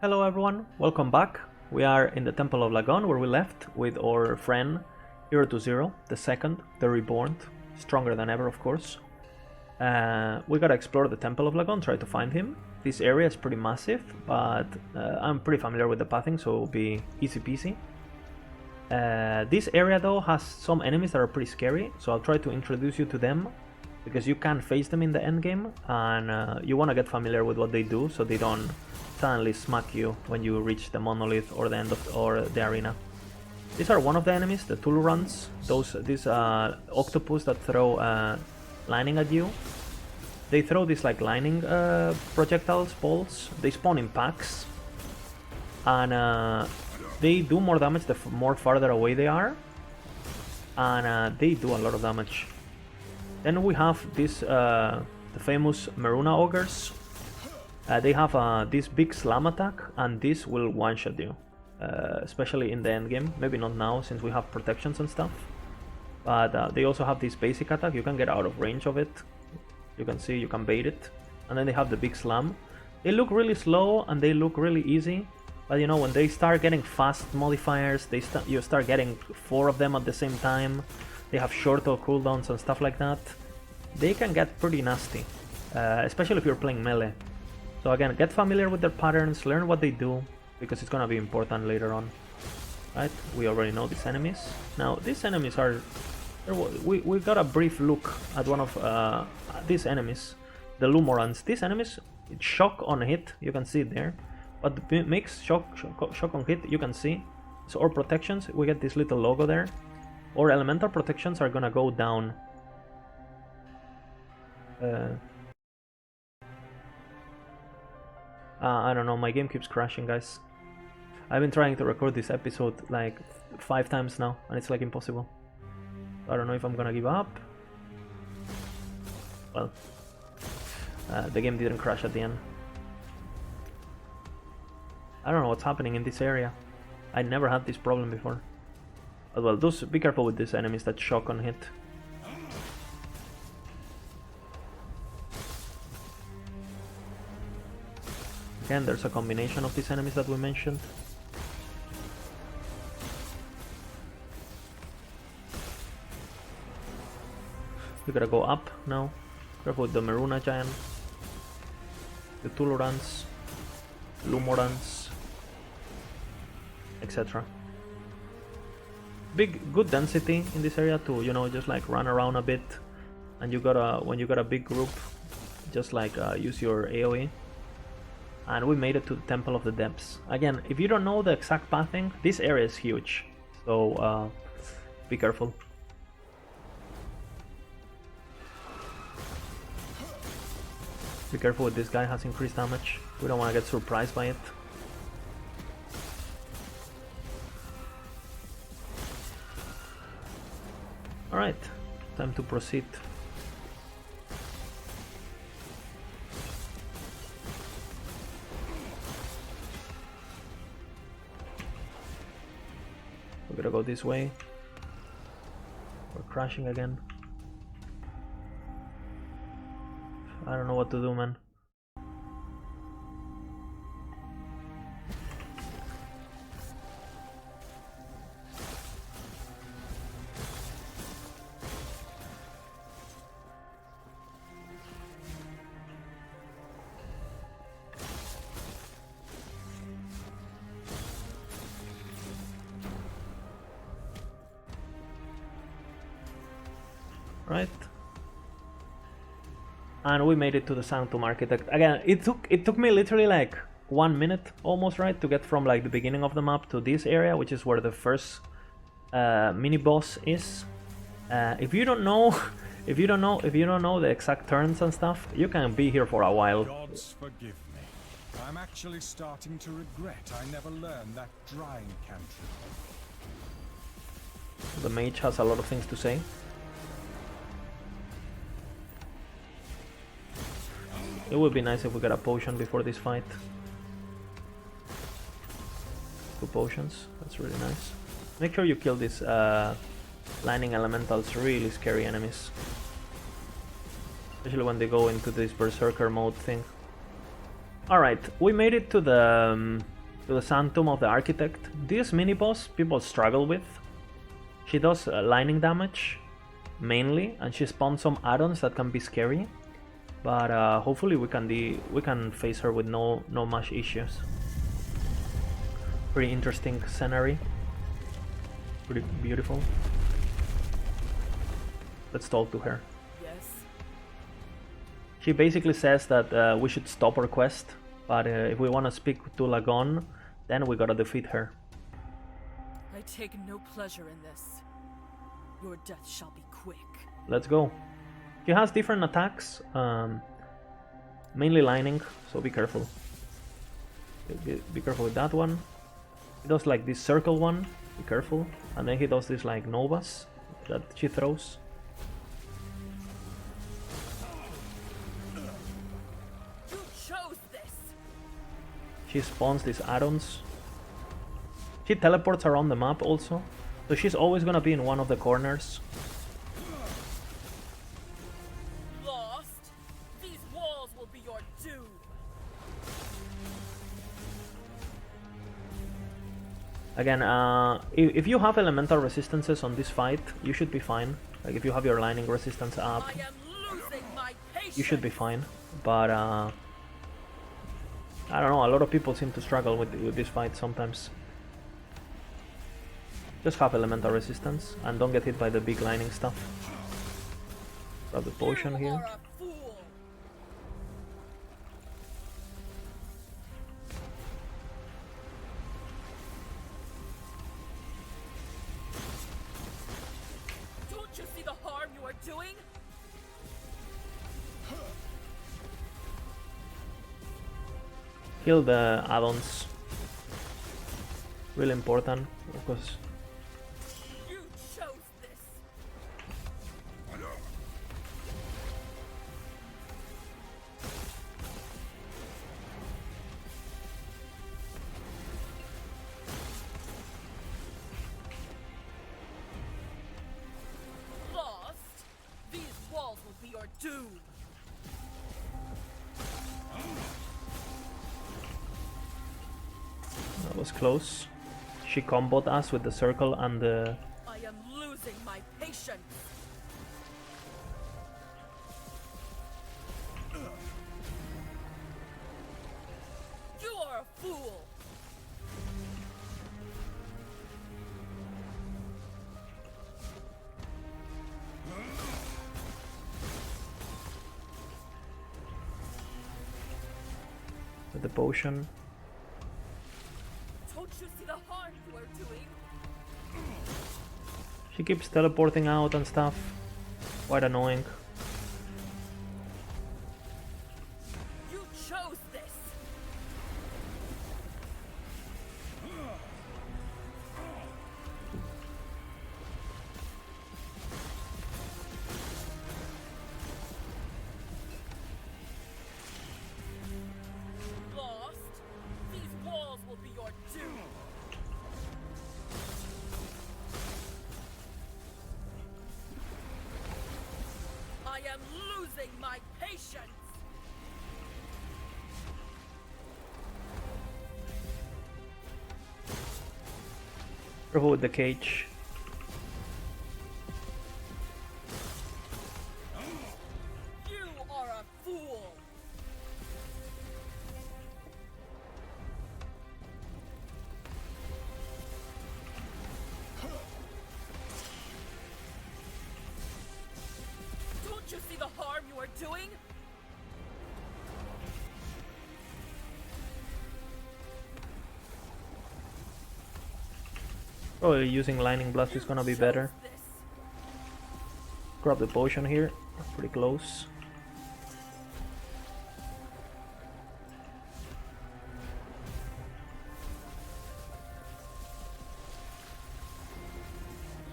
Hello everyone, welcome back. We are in the Temple of Lagon where we left with our friend Hero to Zero, the second, the reborn, stronger than ever of course. We gotta explore the Temple of Lagon, try to find him. This area is pretty massive, but I'm pretty familiar with the pathing, so it'll be easy peasy. This area though has some enemies that are pretty scary, so I'll try to introduce you to them because you can face them in the endgame, and you want to get familiar with what they do so they don't suddenly smack you when you reach the monolith or the end of the arena. These are one of the enemies, the Tulurans, these octopus that throw lightning at you. They throw these like lightning projectiles, balls. They spawn in packs, and they do more damage the more farther away they are, and they do a lot of damage. Then we have this the famous Maruna ogres. They have this big slam attack, and this will one-shot you, especially in the end game. Maybe not now since we have protections and stuff, but they also have this basic attack. You can get out of range of it. You can see you can bait it, and then they have the big slam. They look really slow and they look really easy, but you know, when they start getting fast modifiers, you start getting 4 of them at the same time. They have shorter cooldowns and stuff like that. They can get pretty nasty, especially if you're playing melee. So again, get familiar with their patterns, learn what they do, because it's gonna be important later on. Right? We already know these enemies. Now, these enemies are... We got a brief look at one of these enemies, the Lumorans. These enemies, shock on hit, you can see it there. But it makes shock on hit, you can see. So our protections, we get this little logo there. Our elemental protections are gonna go down. I don't know, my game keeps crashing, guys. I've been trying to record this episode like 5 times now, and it's like impossible. I don't know if I'm gonna give up. Well, the game didn't crash at the end. I don't know what's happening in this area. I never had this problem before. But well, be careful with these enemies that shock on hit. Again, there's a combination of these enemies that we mentioned. We gotta go up now. Careful with the Maruna giant, the Tulurans, Lumorans, etc. Good density in this area to, you know, just like run around a bit, and you gotta, when you got a big group, just like use your AoE. And we made it to the Temple of the Depths. Again, if you don't know the exact pathing, this area is huge, so be careful. Be careful with this guy, has increased damage. We don't want to get surprised by it. Alright, time to proceed. We're gonna go this way. We're crashing again. I don't know what to do, man. Right, and we made it to the Sanctum Architect. Again, it took me literally like 1 minute almost, right, to get from like the beginning of the map to this area, which is where the first mini boss is. If you don't know, if you don't know the exact turns and stuff, you can be here for a while. Gods forgive me. I'm actually starting to regret I never learned that drying cantrip. The mage has a lot of things to say. It would be nice if we got a potion before this fight. 2 potions, that's really nice. Make sure you kill these lightning elementals, really scary enemies. Especially when they go into this berserker mode thing. Alright, we made it to the to the Sanctum of the Architect. This mini-boss people struggle with. She does lightning damage, mainly, and she spawns some add-ons that can be scary. But hopefully we can face her with no much issues. Pretty interesting scenery. Pretty beautiful. Let's talk to her. Yes. She basically says that we should stop our quest, but if we want to speak to Lagon, then we gotta defeat her. I take no pleasure in this. Your death shall be quick. Let's go. She has different attacks, mainly lightning, so be careful. Be careful with that one. He does like this circle one, be careful. And then he does this like novas that she throws. You chose this. She spawns these add-ons. She teleports around the map also, so she's always gonna be in one of the corners. Lost? These walls will be your doom. Again, if you have elemental resistances on this fight, you should be fine. Like if you have your lightning resistance up, I am losing my patience. you should be fine. But I don't know, a lot of people seem to struggle with this fight sometimes. Just have elemental resistance and don't get hit by the big lightning stuff. Grab the potion You here. are a fool. Don't you see the harm you are doing? Kill the add-ons. Really important, because You chose this. Lost? These walls will be your doom. that was close. She comboed us with the circle and the... I am losing my patience. You are a fool. with the potion. Don't you see the harm you are doing? She keeps teleporting out and stuff. Quite annoying. You chose this. Lost? These walls will be your doom. I am losing my patience. Careful with the cage. You are a fool. Don't you see the harm you are doing? Probably using Lightning Blast is gonna be better. Chose this. Grab the potion here. Pretty close.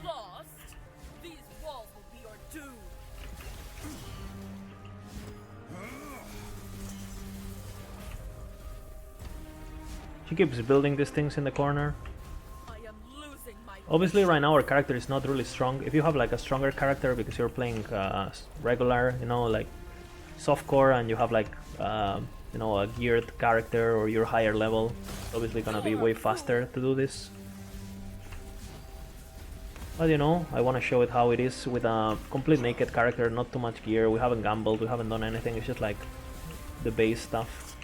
Lost? These walls will be your doom. She keeps building these things in the corner. I am losing my Obviously right now our character is not really strong. If you have like a stronger character because you're playing regular, you know, like softcore, and you have like you know, a geared character or you're higher level, it's obviously gonna be way faster to do this. But you know, I want to show it how it is with a complete naked character, not too much gear, we haven't gambled, we haven't done anything, it's just like the base stuff.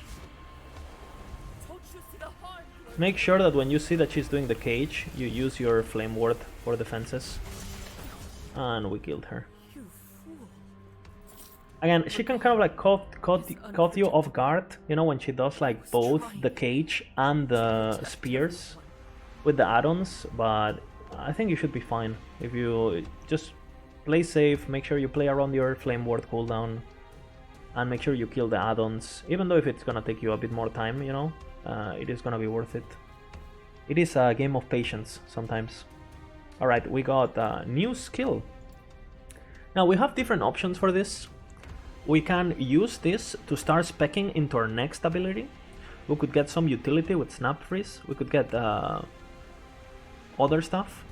Make sure that when you see that she's doing the cage, you use your flame ward for defenses. And we killed her. Again, she can kind of like caught you off guard, you know, when she does like both the cage and the spears with the add-ons, but I think you should be fine if you just play safe, make sure you play around your flame ward cooldown, and make sure you kill the add-ons, even though if it's gonna take you a bit more time, you know, it is gonna be worth it. It is a game of patience sometimes. Alright, we got a new skill. Now we have different options for this. We can use this to start speccing into our next ability. We could get some utility with Snap Freeze. We could get other stuff.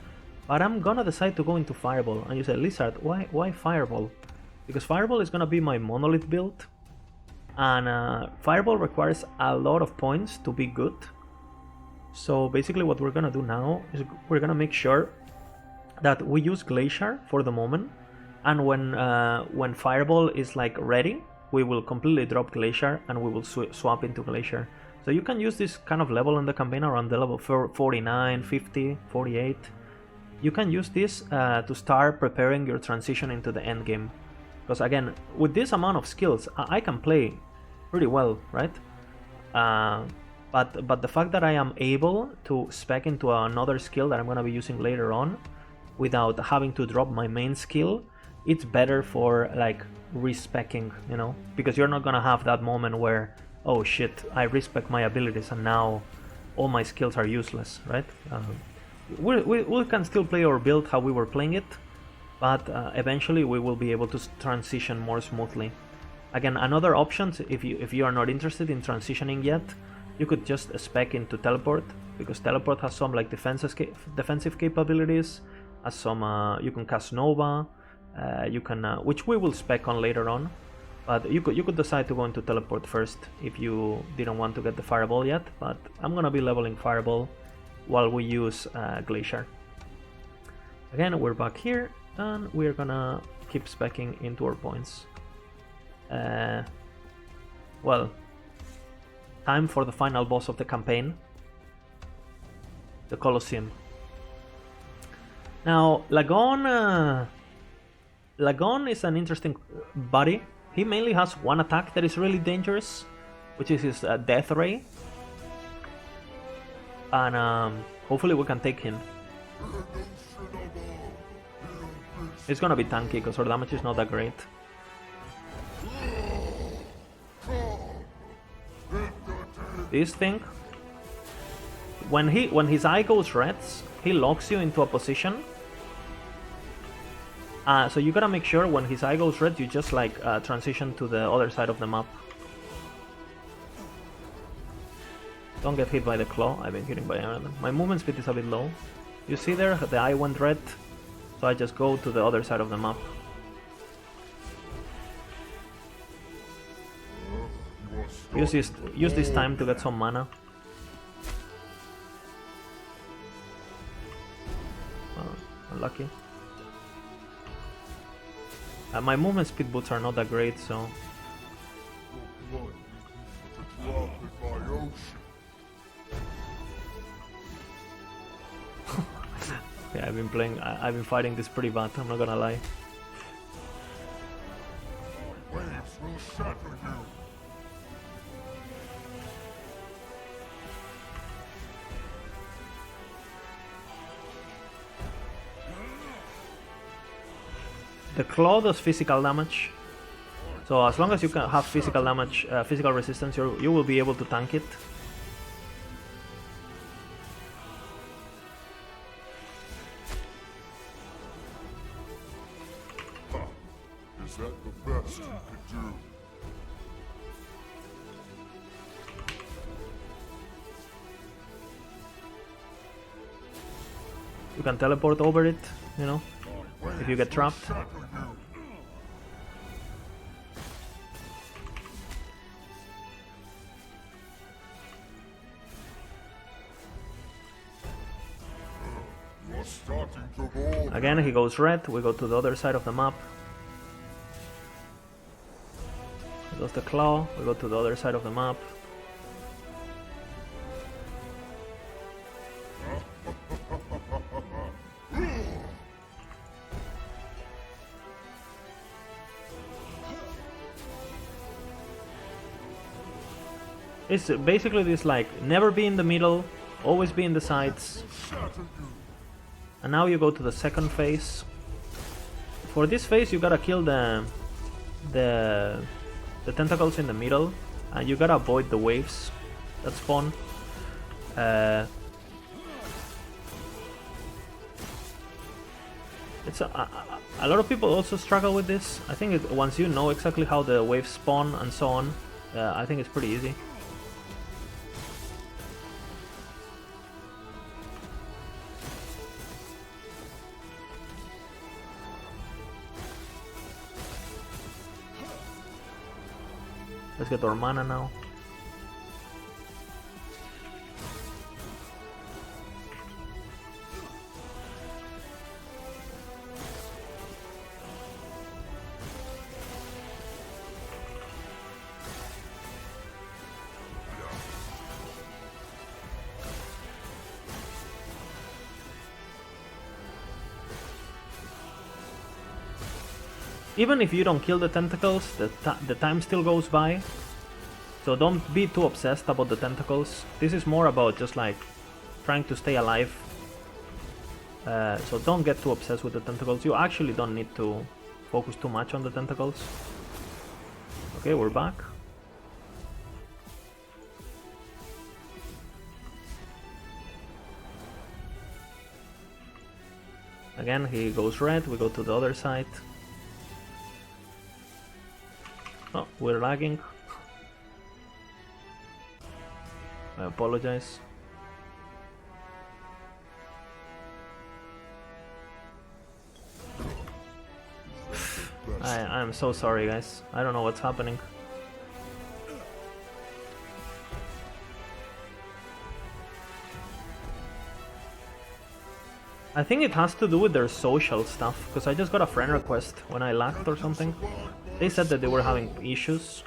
But I'm gonna decide to go into Fireball. And you say, Lizard, why Fireball? Because Fireball is gonna be my Monolith build. And Fireball requires a lot of points to be good. So basically what we're gonna do now is we're gonna make sure that we use Glacier for the moment. And when Fireball is like ready, we will completely drop Glacier and we will swap into Glacier. So you can use this kind of level in the campaign around the level 49, 50, 48. You can use this to start preparing your transition into the end game. Because again, with this amount of skills, I can play pretty well, right? But the fact that I am able to spec into another skill that I'm going to be using later on without having to drop my main skill, it's better for like respecking, you know, because you're not gonna have that moment where, oh shit, I respec my abilities and now all my skills are useless, right? We can still play our build how we were playing it, but eventually we will be able to transition more smoothly. Again, another option, if you are not interested in transitioning yet, you could just spec into Teleport, because Teleport has some like defensive capabilities, has some you can cast Nova. You can, which we will spec on later on, but you could decide to go into Teleport first if you didn't want to get the Fireball yet. But I'm gonna be leveling Fireball while we use Glacier. Again, we're back here and we're gonna keep specking into our points. Well, time for the final boss of the campaign, the Colosseum. Now, Lagon is an interesting buddy. He mainly has one attack that is really dangerous, which is his Death Ray. And hopefully we can take him. It's gonna be tanky because our damage is not that great. This thing, when his eye goes red, he locks you into a position. So you gotta make sure when his eye goes red, you just like transition to the other side of the map. Don't get hit by the claw. I've been hitting by another. My movement speed is a bit low. You see there, the eye went red, so I just go to the other side of the map. Use this time to get some mana. Unlucky. My movement speed boots are not that great, so... Yeah, I've been fighting this pretty bad, I'm not gonna lie. The claw does physical damage, so as long as you can have physical damage, physical resistance, you will be able to tank it. Is that the best you could do? You can teleport over it, you know, if you get trapped. are starting to bore me. Again, he goes red. We go to the other side of the map. He does the claw. We go to the other side of the map. It's basically this like never be in the middle, always be in the sides. Shatter you. And now you go to the second phase. For this phase you gotta kill the tentacles in the middle, and you gotta avoid the waves that spawn. It's a lot of people also struggle with this. I think once you know exactly how the waves spawn and so on, I think it's pretty easy. Let's get our mana now. Even if you don't kill the tentacles, the time still goes by. So don't be too obsessed about the tentacles. This is more about just like trying to stay alive. So don't get too obsessed with the tentacles. You actually don't need to focus too much on the tentacles. Okay, we're back. Again, he goes red, we go to the other side. Oh, we're lagging. I apologize. I'm so sorry, guys. I don't know what's happening. I think it has to do with their social stuff, because I just got a friend request when I lagged or something. They said that they were having issues.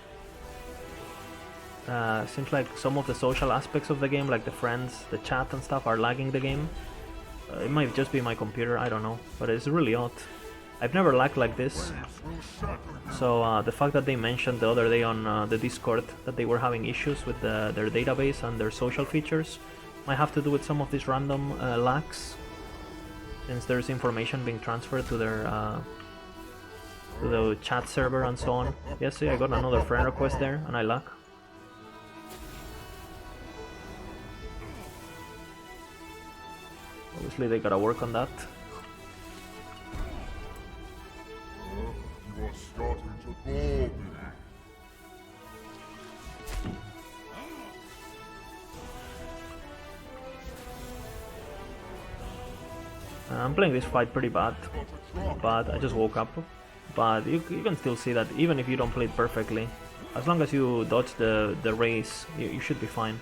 Seems like some of the social aspects of the game, like the friends, the chat and stuff, are lagging the game. It might just be my computer, I don't know, but it's really odd. I've never lagged like this. So the fact that they mentioned the other day on the Discord that they were having issues with their database and their social features might have to do with some of these random lags, since there's information being transferred to their to the chat server and so on. Yes, see, I got another friend request there and I lag. Obviously they gotta work on that. You are starting to bore me. I'm playing this fight pretty bad, but I just woke up. But you can still see that even if you don't play it perfectly, as long as you dodge the race, you should be fine.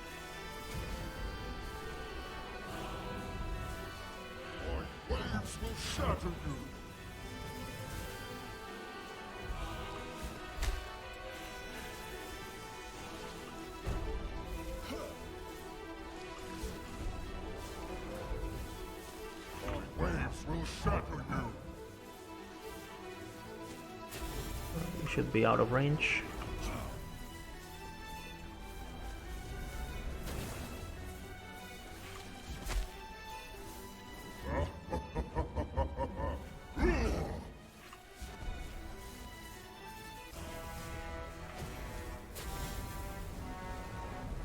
Waves will shatter you. Waves will shatter you. You should be out of range.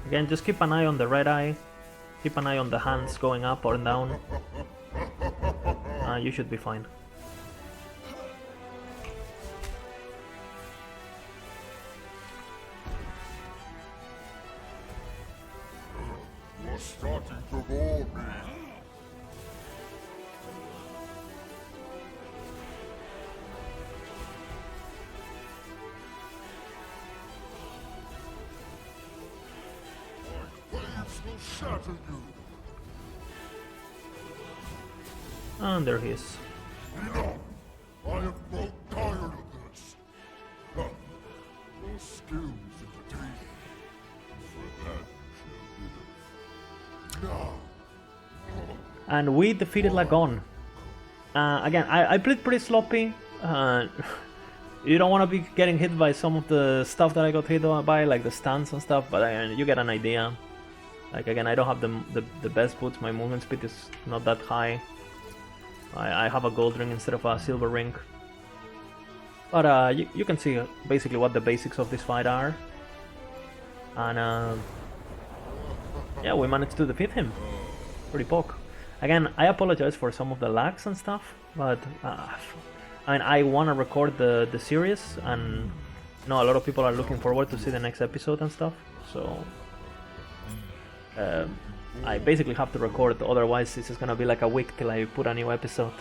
Again, just keep an eye on the red eye. Keep an eye on the hands going up or down. You should be fine. You are starting to bore me. Waves will shatter you. And there he is. Enough! I have grown tired of this. Huh. No skills entertaining. For that you shall live. Now. And we defeated Lagon. Again, I played pretty sloppy. You don't want to be getting hit by some of the stuff that I got hit by, like the stance and stuff, but you get an idea. Like, again, I don't have the best boots, my movement speed is not that high. I have a gold ring instead of a silver ring. But you can see basically what the basics of this fight are. And yeah, we managed to defeat him. Pretty poke. Again, I apologize for some of the lags and stuff, but I mean, I want to record the series, and you know, a lot of people are looking forward to see the next episode and stuff, so I basically have to record, otherwise this is gonna be like a week till I put a new episode.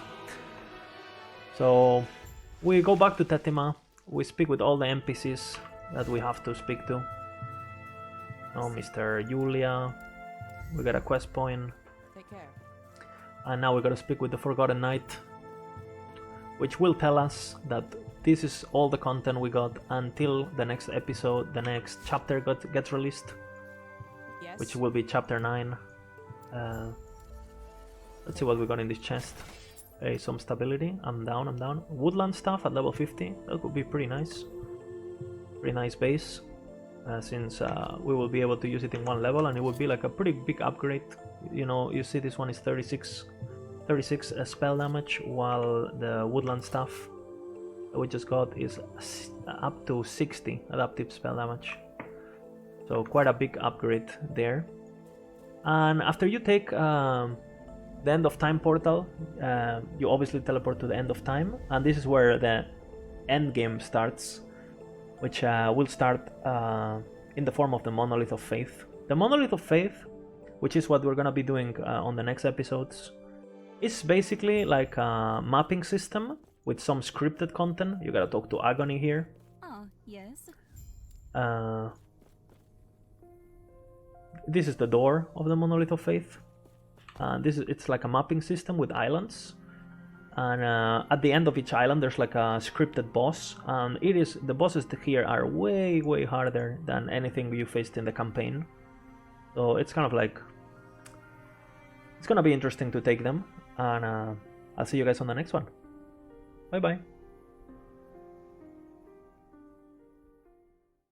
So we go back to Tetima, we speak with all the NPCs that we have to speak to. Oh, Mr. Julia, we got a quest point. Take care. And now we gotta speak with the Forgotten Knight, which will tell us that this is all the content we got until the next episode, the next chapter gets released, Yes. which will be chapter 9. Let's see what we got in this chest. Hey, some stability. I'm down. Woodland stuff at level 50. That would be pretty nice. Pretty nice base. Since we will be able to use it in one level, and it would be like a pretty big upgrade. You know, you see this one is 36 spell damage, while the woodland stuff that we just got is up to 60 adaptive spell damage. So quite a big upgrade there. And after you take the end of time portal, you obviously teleport to the end of time, and this is where the end game starts, which will start in the form of the Monolith of Faith. The Monolith of Faith, which is what we're gonna be doing on the next episodes, is basically like a mapping system with some scripted content. You gotta talk to Agony here. Ah, yes. This is the door of the Monolith of Faith. It's like a mapping system with islands. And at the end of each island there's like a scripted boss, and the bosses here are way harder than anything you faced in the campaign. So it's kind of like, it's gonna be interesting to take them, and I'll see you guys on the next one. Bye bye.